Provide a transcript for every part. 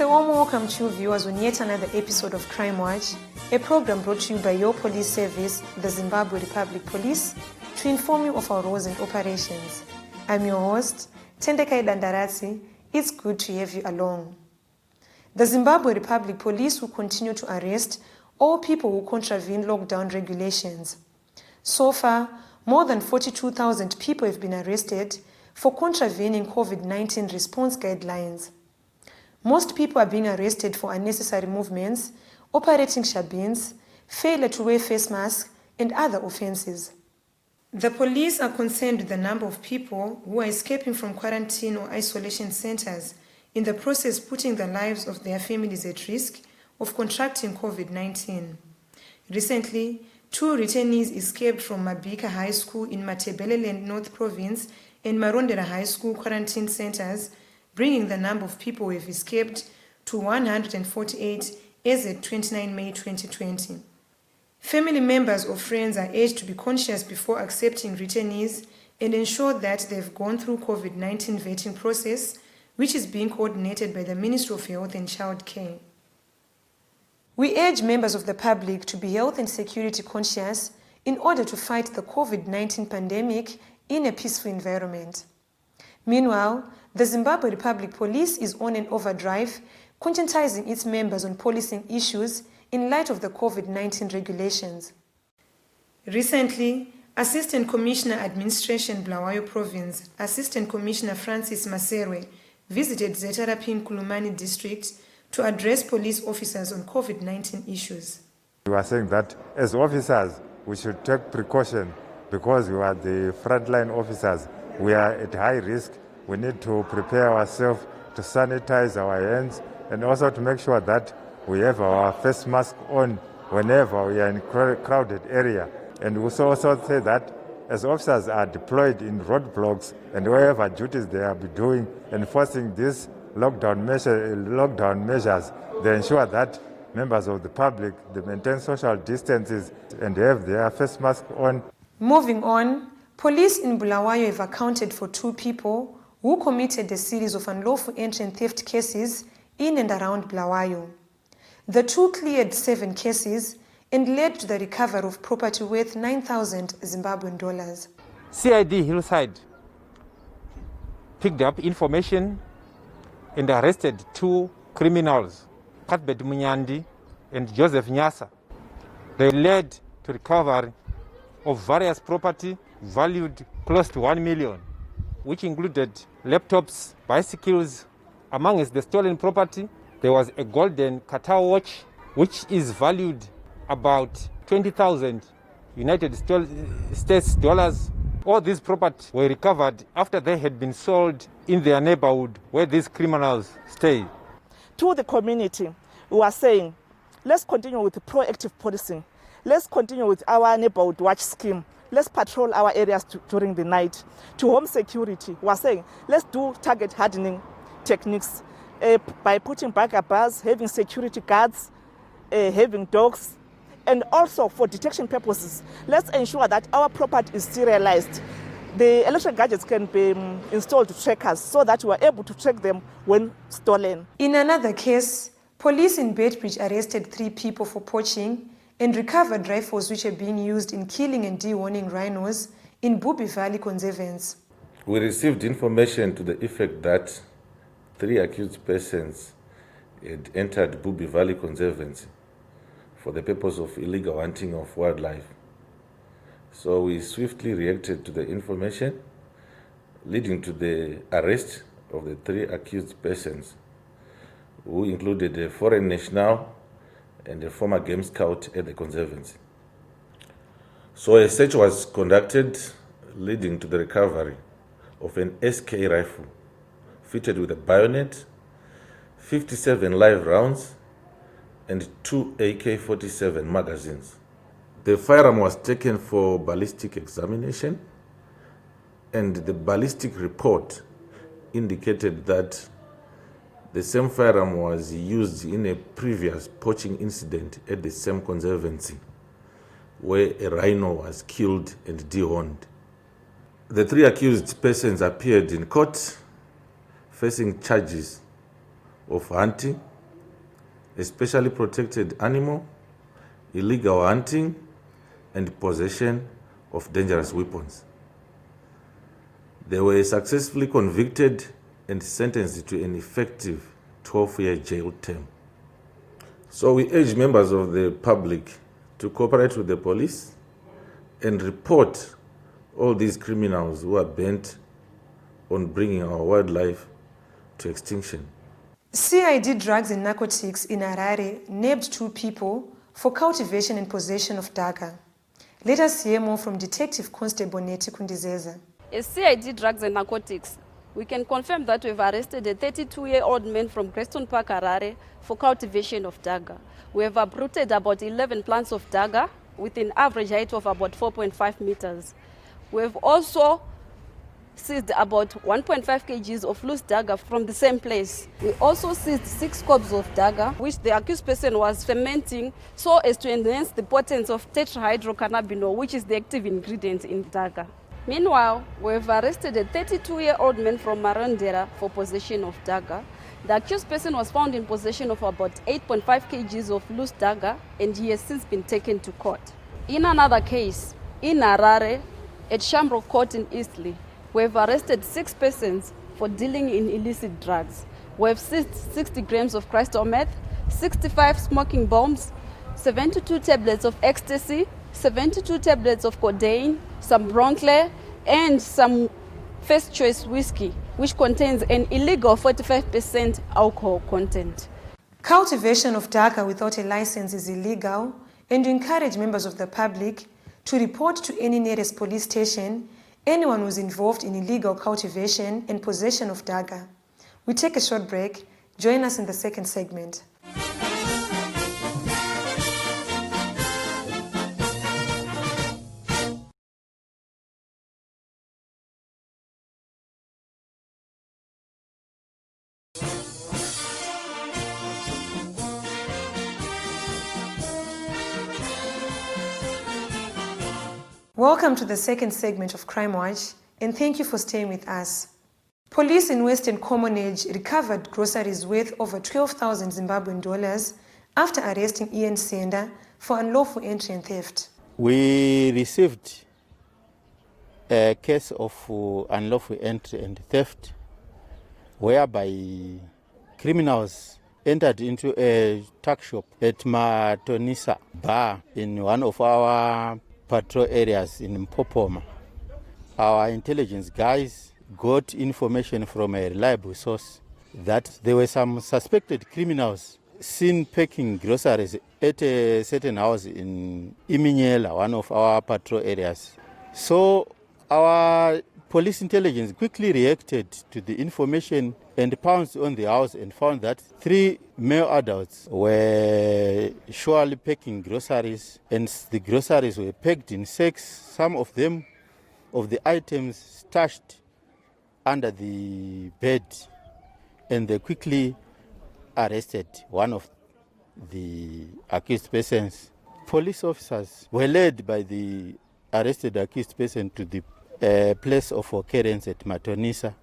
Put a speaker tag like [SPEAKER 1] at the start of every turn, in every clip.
[SPEAKER 1] a warm welcome to you viewers on yet another episode of Crime Watch, a program brought to you by your police service, the Zimbabwe Republic Police, to inform you of our roles and operations. I'm your host, Tendekai Dandaratsi. It's good to have you along. The Zimbabwe Republic Police will continue to arrest all people who contravene lockdown regulations. So far, more than 42,000 people have been arrested for contravening COVID-19 response guidelines. Most people are being arrested for unnecessary movements, operating shabins, failure to wear face masks, and other offences. The police are concerned with the number of people who are escaping from quarantine or isolation centres, in the process putting the lives of their families at risk of contracting COVID-19. Recently, 2 returnees escaped from Mabika High School in Matebeleland North Province and Marondera High School quarantine centres, bringing the number of people who have escaped to 148 as at 29 May 2020. Family members or friends are urged to be conscious before accepting returnees and ensure that they've gone through COVID-19 vetting process, which is being coordinated by the Ministry of Health and Child Care. We urge members of the public to be health and security conscious in order to fight the COVID-19 pandemic in a peaceful environment. Meanwhile, the Zimbabwe Republic Police is on an overdrive, conscientizing its members on policing issues in light of the COVID-19 regulations. Recently, Assistant Commissioner Administration Bulawayo Province, Assistant Commissioner Francis Maserwe, visited Zetarapi in Kulumani District to address police officers on COVID-19 issues.
[SPEAKER 2] We are saying that as officers, we should take precaution because we are the frontline officers. We are at high risk. We need to prepare ourselves to sanitize our hands and also to make sure that we have our face mask on whenever we are in crowded area. And we also say that as officers are deployed in roadblocks and wherever duties they are doing, enforcing these lockdown measures, they ensure that members of the public, they maintain social distances and have their face mask on.
[SPEAKER 1] Moving on, police in Bulawayo have accounted for 2 people who committed a series of unlawful entry and theft cases in and around Bulawayo. The 2 cleared 7 cases and led to the recovery of property worth 9,000 Zimbabwean dollars.
[SPEAKER 3] CID Hillside picked up information and arrested 2 criminals, Katbet Munyandi and Joseph Nyasa. They led to recovery of various property valued close to 1 million, which included laptops, bicycles. Amongst the stolen property, there was a golden Qatar watch, which is valued about 20,000 United States dollars. All these properties were recovered after they had been sold in their neighborhood where these criminals stay.
[SPEAKER 4] To the community, we are saying, let's continue with proactive policing. Let's continue with our neighborhood watch scheme. Let's patrol our areas during the night. To home security, we are saying, let's do target hardening techniques by putting bugger bars, having security guards, having dogs, and also for detection purposes, let's ensure that our property is serialized. The electric gadgets can be installed to track us so that we are able to track them when stolen.
[SPEAKER 1] In another case, police in Bedbridge arrested 3 people for poaching and recovered rifles which are being used in killing and dehorning rhinos in Bubi Valley Conservancy.
[SPEAKER 5] We received information to the effect that 3 accused persons had entered Bubi Valley Conservancy for the purpose of illegal hunting of wildlife. So we swiftly reacted to the information, leading to the arrest of the 3 accused persons, who included a foreign national and a former game scout at the conservancy. So a search was conducted, leading to the recovery of an SK rifle fitted with a bayonet, 57 live rounds, and 2 AK-47 magazines. The firearm was taken for ballistic examination, and the ballistic report indicated that the same firearm was used in a previous poaching incident at the same conservancy, where a rhino was killed and dehorned. The 3 accused persons appeared in court facing charges of hunting, a specially protected animal, illegal hunting, and possession of dangerous weapons. They were successfully convicted and sentenced to an effective 12-year jail term. So we urge members of the public to cooperate with the police and report all these criminals who are bent on bringing our wildlife to extinction.
[SPEAKER 1] CID Drugs and Narcotics in Harare nabbed 2 people for cultivation and possession of daga. Let us hear more from Detective Constable Neti Kundizeza.
[SPEAKER 6] As CID Drugs and Narcotics, we can confirm that we've arrested a 32-year-old man from Creston Park, Harare, for cultivation of daga. We have uprooted about 11 plants of daga with an average height of about 4.5 meters. We have also seized about 1.5 kgs of loose daga from the same place. We also seized 6 scopes of daga, which the accused person was fermenting so as to enhance the potency of tetrahydrocannabinol, which is the active ingredient in daga. Meanwhile, we have arrested a 32-year-old man from Marondera for possession of daga. The accused person was found in possession of about 8.5 kgs of loose daga, and he has since been taken to court. In another case, in Harare, at Shamrock Court in Eastleigh, we have arrested 6 persons for dealing in illicit drugs. We have seized 60 grams of crystal meth, 65 smoking bombs, 72 tablets of ecstasy, 72 tablets of codeine, some Broncle, and some First Choice whiskey, which contains an illegal 45% alcohol content.
[SPEAKER 1] Cultivation of daga without a license is illegal, and we encourage members of the public to report to any nearest police station anyone who's involved in illegal cultivation and possession of daga. We take a short break. Join us in the second segment. Welcome to the second segment of Crime Watch, and thank you for staying with us. Police in Western Commonage recovered groceries worth over 12,000 Zimbabwean dollars after arresting Ian Senda for unlawful entry and theft.
[SPEAKER 7] We received a case of unlawful entry and theft whereby criminals entered into a tuck shop at Matonisa bar in one of our patrol areas in Mpopoma. Our intelligence guys got information from a reliable source that there were some suspected criminals seen packing groceries at a certain house in Iminyela, one of our patrol areas. So our police intelligence quickly reacted to the information and pounced on the house and found that 3 male adults were surely packing groceries, and the groceries were packed in sacks, some of them, of the items stashed under the bed, and they quickly arrested one of the accused persons. Police officers were led by the arrested accused person to the place of occurrence at Matonisa,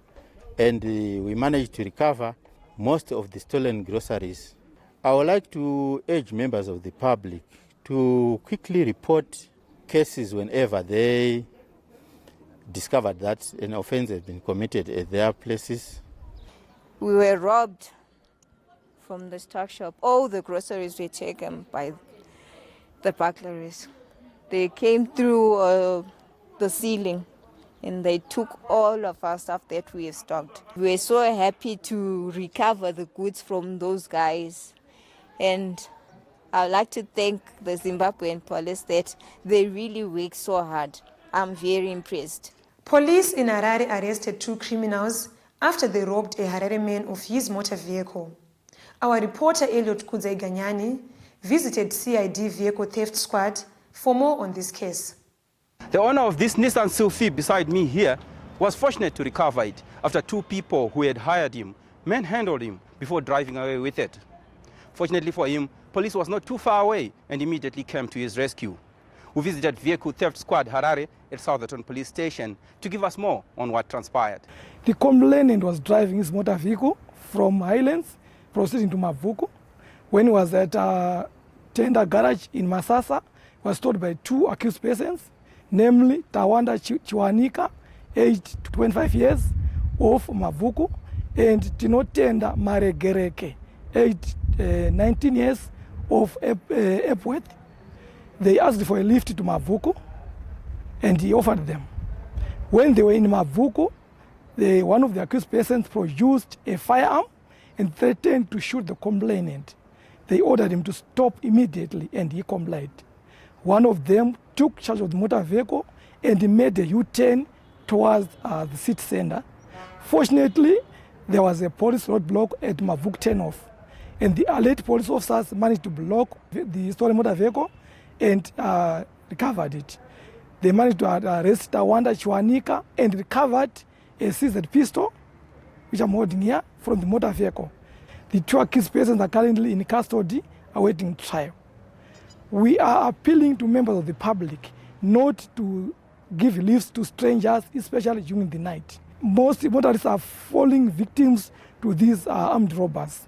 [SPEAKER 7] and we managed to recover most of the stolen groceries. I would like to urge members of the public to quickly report cases whenever they discover that an offense has been committed at their places.
[SPEAKER 8] We were robbed from the stock shop. All the groceries were taken by the burglaries. They came through the ceiling and they took all of our stuff that we have stocked. We were so happy to recover the goods from those guys. And I'd like to thank the Zimbabwean police that they really work so hard. I'm very impressed.
[SPEAKER 1] Police in Harare arrested 2 criminals after they robbed a Harare man of his motor vehicle. Our reporter Elliot Kudzai-Ganyani visited CID Vehicle Theft Squad for more on this case.
[SPEAKER 9] The owner of this Nissan Sylphy beside me here was fortunate to recover it after 2 people who had hired him manhandled him before driving away with it. Fortunately for him, police was not too far away and immediately came to his rescue. We visited Vehicle Theft Squad Harare at Southerton Police Station to give us more on what transpired.
[SPEAKER 10] The complainant was driving his motor vehicle from Highlands, proceeding to Mavuku, when he was at Tender Garage in Masasa, was stopped by 2 accused persons, namely Tawanda Chiwanika, aged 25 years, of Mavuku, and Tinotenda Maregereke, aged 19 years, of Epworth. They asked for a lift to Mavuku, and he offered them. When they were in Mavuku, one of the accused persons produced a firearm and threatened to shoot the complainant. They ordered him to stop immediately, and he complied. One of them took charge of the motor vehicle and made a U-turn towards the city center. Fortunately, there was a police roadblock at Mavuku turnoff, and the alert police officers managed to block the stolen motor vehicle and recovered it. They managed to arrest Tawanda Chiwanika and recovered a seized pistol, which I'm holding here, from the motor vehicle. The 2 accused persons are currently in custody, awaiting trial. We are appealing to members of the public not to give lifts to strangers, especially during the night. Most motorists are falling victims to these armed robbers.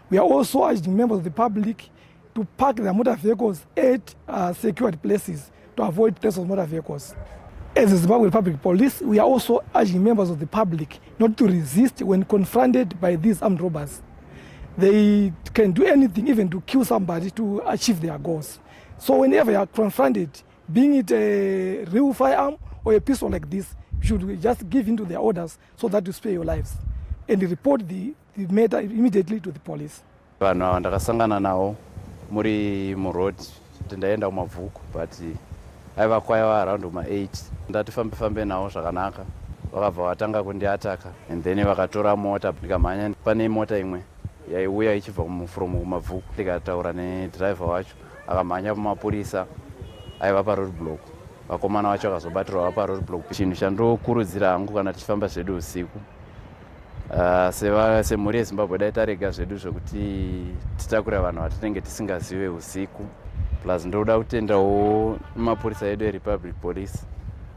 [SPEAKER 10] We are also urging members of the public to park their motor vehicles at secured places to avoid theft of motor vehicles. As the Zimbabwe Republic Police, we are also urging members of the public not to resist when confronted by these armed robbers. They can do anything, even to kill somebody, to achieve their goals. So whenever you are confronted, being it a real firearm or a pistol like this, you should just give in to their orders so that you spare your lives and report the matter immediately to the police.
[SPEAKER 11] Vanhu ndakasangana nawo muri muroad tindaenda kuMavuku, but aiva kwaiva around ma8 ndati fambe nawo zvakanaka, vakabva vatanga kundiataka and then vakatora mota ndikamhanya. Pane mota imwe yaiuya ichibva from kuMavuku, ndikataura nedriver wacho akamhanya kumapurisa aiva paroadblock. Vakomana vacho vakazobatirwa paroadblock. Chinhu chandokurudzira hangu kana tichifamba zvedu usiku, semhuri yeZimbabwe dai tarega zvedu zvokuti titakura vanhu vatinenge tisingazive usiku. Plus ndoda kutendawo mapurisa edu eRepublic Police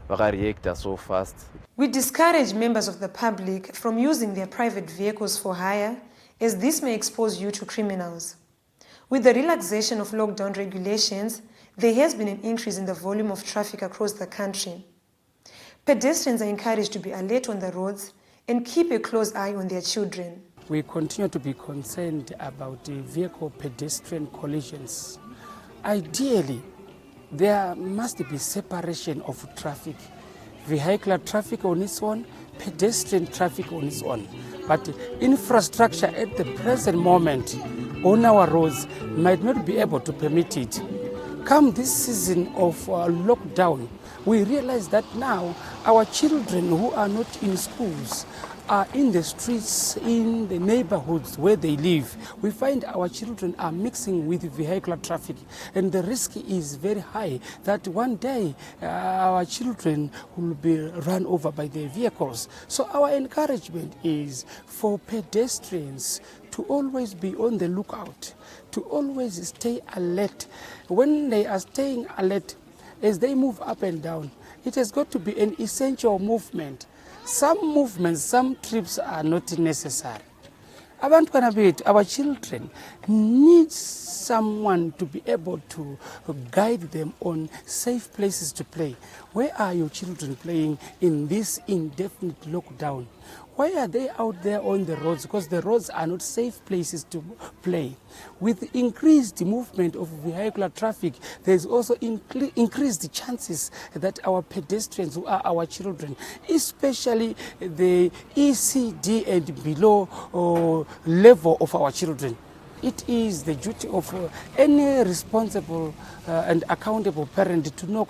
[SPEAKER 11] vakareacta so fast.
[SPEAKER 1] We discourage members of the public from using their private vehicles for hire, as this may expose you to criminals. With the relaxation of lockdown regulations, there has been an increase in the volume of traffic across the country. Pedestrians are encouraged to be alert on the roads and keep a close eye on their children.
[SPEAKER 12] We continue to be concerned about the vehicle-pedestrian collisions. Ideally, there must be separation of traffic. Vehicular traffic on its own, pedestrian traffic on its own. But infrastructure at the present moment on our roads might not be able to permit it. Come this season of lockdown, we realize that now our children who are not in schools are in the streets, in the neighborhoods where they live. We find our children are mixing with vehicular traffic, and the risk is very high that one day our children will be run over by their vehicles. So our encouragement is for pedestrians to always be on the lookout, to always stay alert. When they are staying alert, as they move up and down, it has got to be an essential movement. Some movements, some trips are not necessary. Our children need someone to be able to guide them on safe places to play. Where are your children playing in this indefinite lockdown? Why are they out there on the roads? Because the roads are not safe places to play. With increased movement of vehicular traffic, there's also increased chances that our pedestrians, who are our children, especially the ECD and below level of our children, it is the duty of any responsible and accountable parent to know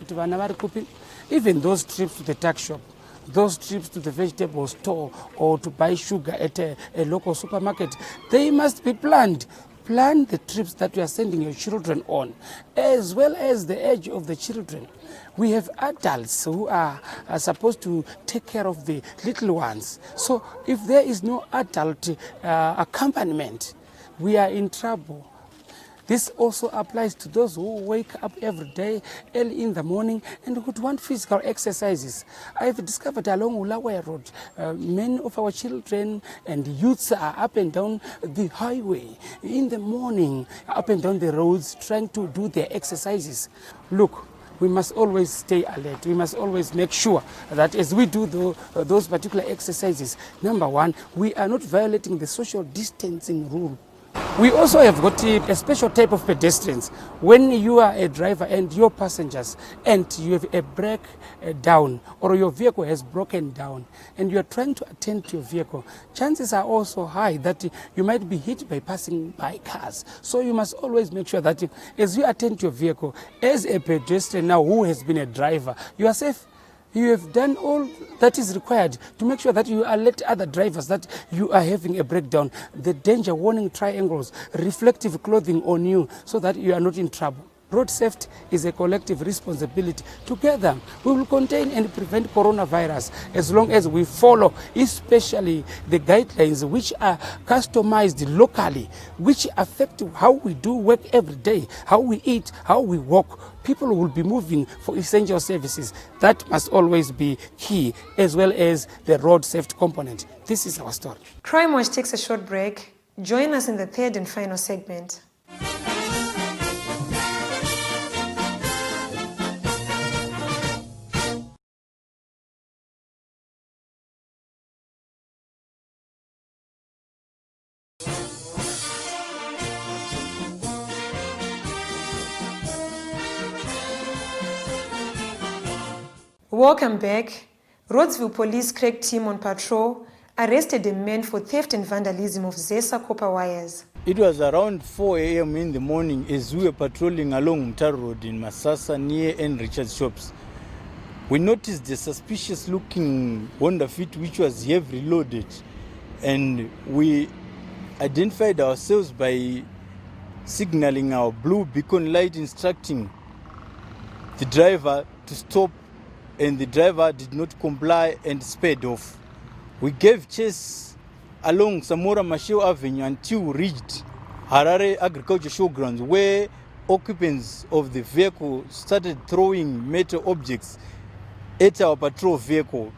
[SPEAKER 12] even those trips to the tuck shop, those trips to the vegetable store or to buy sugar at a local supermarket, they must be planned. Plan the trips that you are sending your children on, as well as the age of the children. We have adults who are supposed to take care of the little ones. So if there is no adult accompaniment, we are in trouble. This also applies to those who wake up every day early in the morning and would want physical exercises. I've discovered along Ulawe Road, many of our children and youths are up and down the highway in the morning, up and down the roads, trying to do their exercises. Look, we must always stay alert. We must always make sure that as we do those particular exercises, number one, we are not violating the social distancing rule. We also have got a special type of pedestrians. When you are a driver and your passengers and you have a breakdown or your vehicle has broken down and you are trying to attend to your vehicle, chances are also high that you might be hit by passing by cars. So you must always make sure that as you attend to your vehicle, as a pedestrian now who has been a driver, you are safe. You have done all that is required to make sure that you alert other drivers that you are having a breakdown. The danger warning triangles, reflective clothing on you so that you are not in trouble. Road safety is a collective responsibility. Together, we will contain and prevent coronavirus as long as we follow, especially the guidelines which are customized locally, which affect how we do work every day, how we eat, how we walk. People will be moving for essential services. That must always be key, as well as the road safety component. This is our story.
[SPEAKER 1] Crime Watch takes a short break. Join us in the third and final segment. Welcome back. Rhodesville Police crack team on patrol arrested a man for theft and vandalism of ZESA copper wires.
[SPEAKER 13] It was around 4 a.m. in the morning as we were patrolling along Mtaro Road in Masasa near N. Richard's shops. We noticed a suspicious looking Honda Fit which was heavily loaded, and we identified ourselves by signaling our blue beacon light instructing the driver to stop, and the driver did not comply and sped off. We gave chase along Samora Machel Avenue until we reached Harare Agriculture Showgrounds, where occupants of the vehicle started throwing metal objects at our patrol vehicle.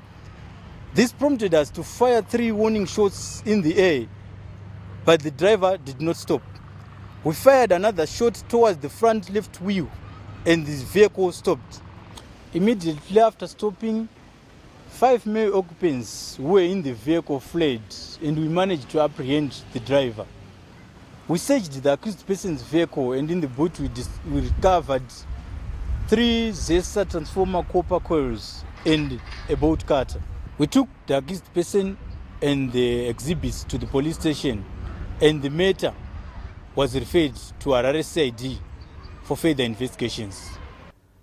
[SPEAKER 13] This prompted us to fire 3 warning shots in the air, but the driver did not stop. We fired another shot towards the front left wheel, and the vehicle stopped. Immediately after stopping, 5 male occupants who were in the vehicle fled, and we managed to apprehend the driver. We searched the accused person's vehicle, and in the boot we recovered 3 ZESA transformer copper coils and a bolt cutter. We took the accused person and the exhibits to the police station, and the matter was referred to Harare CID for further investigations.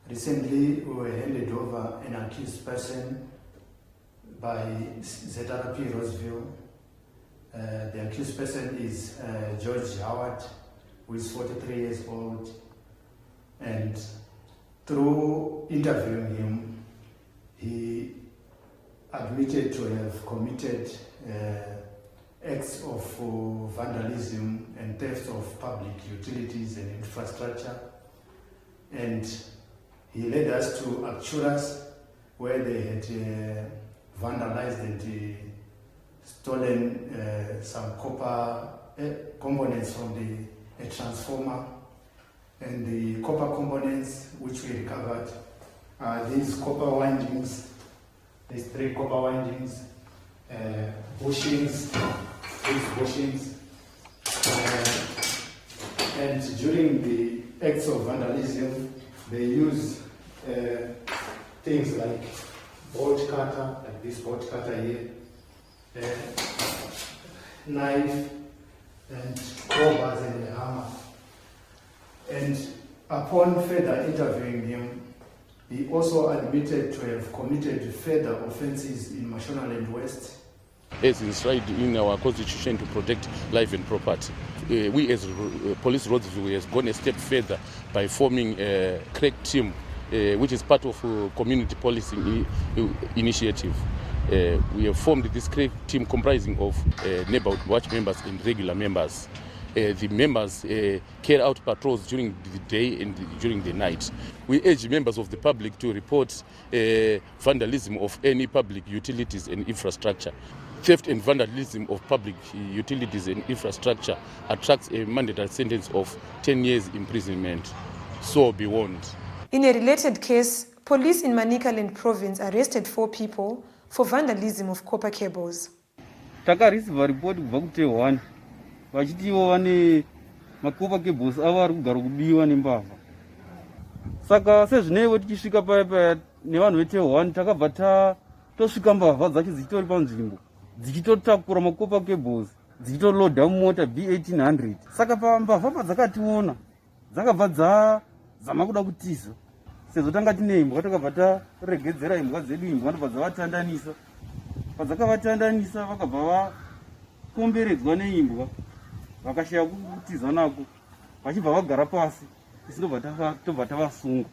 [SPEAKER 14] Recently, we were handed over an accused person by ZRP Roseville. The accused person is George Howard, who is 43 years old, and through interviewing him, he admitted to have committed acts of vandalism and theft of public utilities and infrastructure, and he led us to Acturas, where they had vandalized and stolen some copper components from a transformer. And the copper components which we recovered are these copper windings, these 3 copper windings, bushings, these bushings. And during the acts of vandalism, they use things like bolt cutter, like this bolt cutter here, knife, and crowbars and a hammer. And upon further interviewing him, he also admitted to have committed further offences in Mashonaland West.
[SPEAKER 15] As enshrined in our constitution to protect life and property, we as Police Rhodesville has gone a step further by forming a crack team, which is part of a community policing initiative. We have formed this crack team comprising of neighborhood watch members and regular members. the members carry out patrols during the day and during the night. We urge members of the public to report vandalism of any public utilities and infrastructure. Theft and vandalism of public utilities and infrastructure attracts a mandatory sentence of 10 years imprisonment. So be warned.
[SPEAKER 1] In a related case, police in Manicaland province arrested 4 people for vandalism of copper cables.
[SPEAKER 16] Takareceiva report kubva kuTehwan vachitiwo vane makopa cables ava ari kugara kubiwa nembavha. Saka sezvineiwo tichisvika paya nevanhu veTehwan takabva tosvika mbavha dzacho dzichitori panzvimbo dzichitotakura makopa cables dzichitoloda mumota B1800. Saka pambavha padzakationa dzakabva dzama kuda kutiza. Sezvo tanga tine imbwa takabva taregedzera imbwa dzedu, imbwa ndobva dzavatandanisa. Padzakavatandanisa vakabva vakomberedzwa neimbwa vakashaya kutiza nako vachibva vagara pasi isi tobva tavasunga.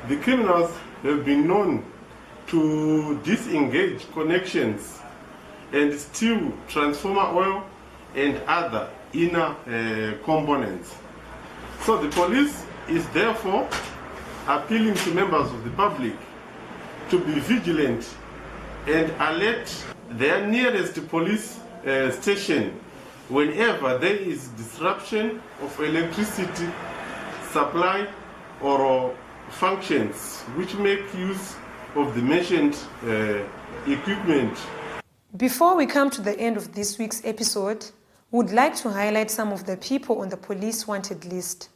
[SPEAKER 17] The criminals have been known to disengage connections and steal transformer oil and other inner components. So the police is therefore appealing to members of the public to be vigilant and alert their nearest police station whenever there is disruption of electricity supply or functions which make use of the mentioned equipment.
[SPEAKER 1] Before we come to the end of this week's episode, we would like to highlight some of the people on the police wanted list.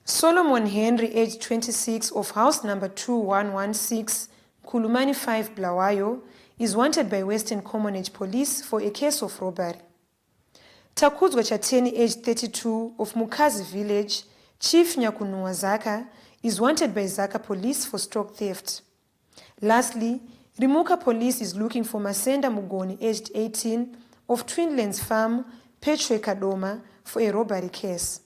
[SPEAKER 1] Solomon Henry, aged 26, of house number 2116, Kulumani 5, Blawayo, is wanted by Western Commonwealth Police for a case of robbery. Takudzwa Chateni, aged 32, of Mukazi Village, Chief Nyakunuwa Zaka, is wanted by Zaka Police for stroke theft. Lastly, Rimuka Police is looking for Masenda Mugoni, aged 18, of Twinlands Farm, Petwe Kadoma, for a robbery case.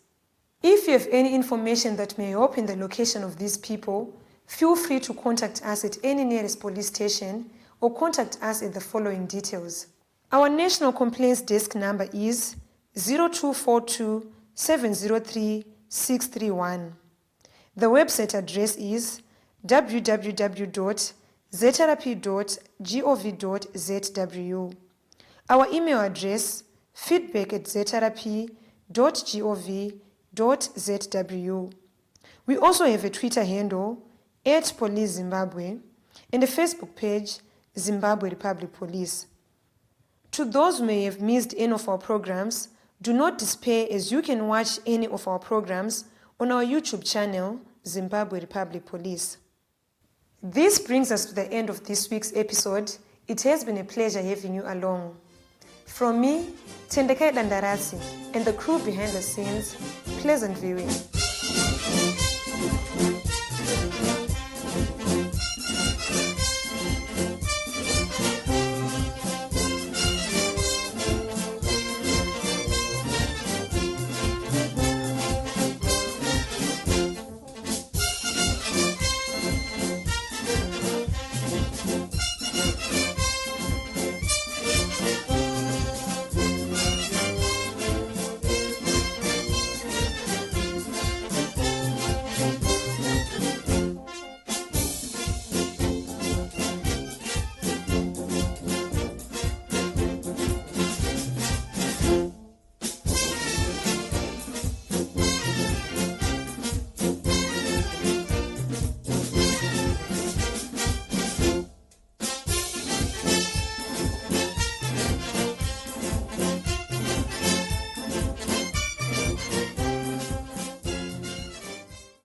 [SPEAKER 1] If you have any information that may help in the location of these people, feel free to contact us at any nearest police station or contact us at the following details. Our National Complaints Desk number is 0242 703 631. The website address is www.zrp.gov.zw. Our email address feedback@zrp.gov.zw. We also have a Twitter handle @PoliceZimbabwe and a Facebook page Zimbabwe Republic Police. To those who may have missed any of our programs, do not despair, as you can watch any of our programs on our YouTube channel Zimbabwe Republic Police. This brings us to the end of this week's episode. It has been a pleasure having you along. From me, Tendekai Dandarasi, and the crew behind the scenes, pleasant viewing.